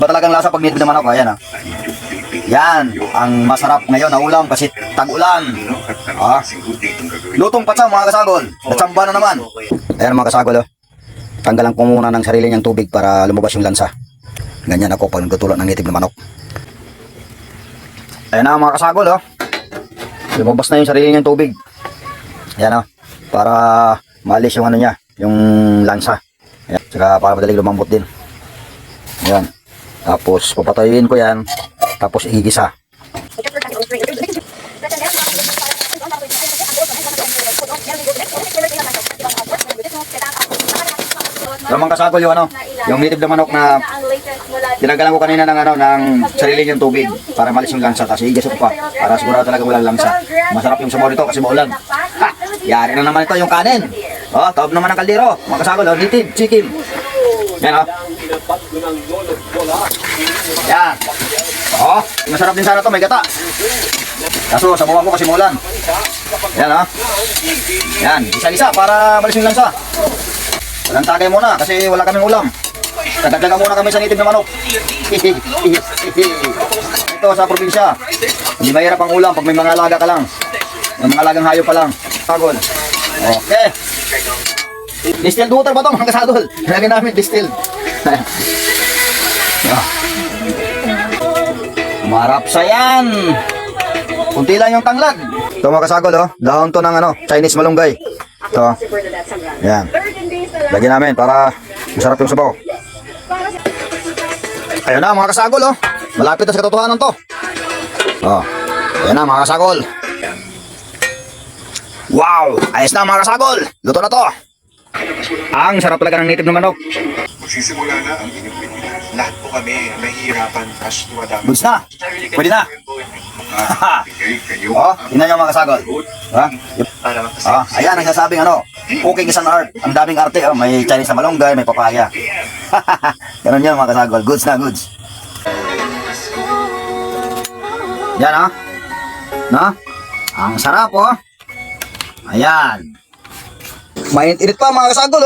Ba talagang lasa pag nitib na manok? Ayan Yan, ang masarap ngayon na ulam kasi tag-ulan. Lutong patsa mga kasagol. Natsamba na naman. Ayan mga kasagol Tanggalan ko muna ng sarili niyang tubig para lumabas yung lansa. Ganyan ako pag nagtutulak ng nitib na manok. Ayan na mga kasagol lumabas na yung sarili niyang tubig. Ayan para maalis yung ano niya, yung lansa. Ayan. Saka para madaling lumambot din. Ayan. Tapos papatayuin ko yan. Tapos igisa. Lamang kasagol yung yung native na manok na tinanggalan ko kanina ng sarili niyang tubig para malis yung lansa. Tapos igasot pa para sigurado talaga walang lansa. Masarap yung sabor nito kasi maulan. Yari na naman ito yung kanin. Taob naman ang kaldero. Mga kasagol, native chicken. Yan Yan. Masarap din sana ito, may gata. Kaso sabukan ko kasi maulan. Yan Yan, isa-isa para malis yung lansa. Walang tagay muna kasi wala kaming ulam. Nagdagdagan muna kami sa native na manok. Ito sa probinsya. Hindi mahirap ang ulam pag may mga alaga ka lang. May mga alagang hayop pa lang. Sagol. Okay. Distilled water ba ito mga kasagol? Lagyan namin distilled. Marap sa yan. Kunti lang yung tanglad. Ito mga kasagol dahon to ng Chinese malunggay. Ito. Yan. Lagyan namin para masarap yung sabaw. Ayun na mga kasagol malapit na sa katotohanan to. Ayun na mga kasagol. Wow! Ayos na mga kasagol. Luto na to. Ang sarap talaga ng native na manok. Magsisimula na ang inyong pinilan. Lahat po kami nahihirapan kasi dumadami. Goods na. Pwede na. Kayo. Tingnan nyo mga kasagol. Ayan ang sasabing cooking is an art. Ang daming arte. May Chinese na malunggay, may papaya. Ganun yun mga kasagol. Goods na goods. Yan ang sarap Ayan. Mainit-init pa mga kasagol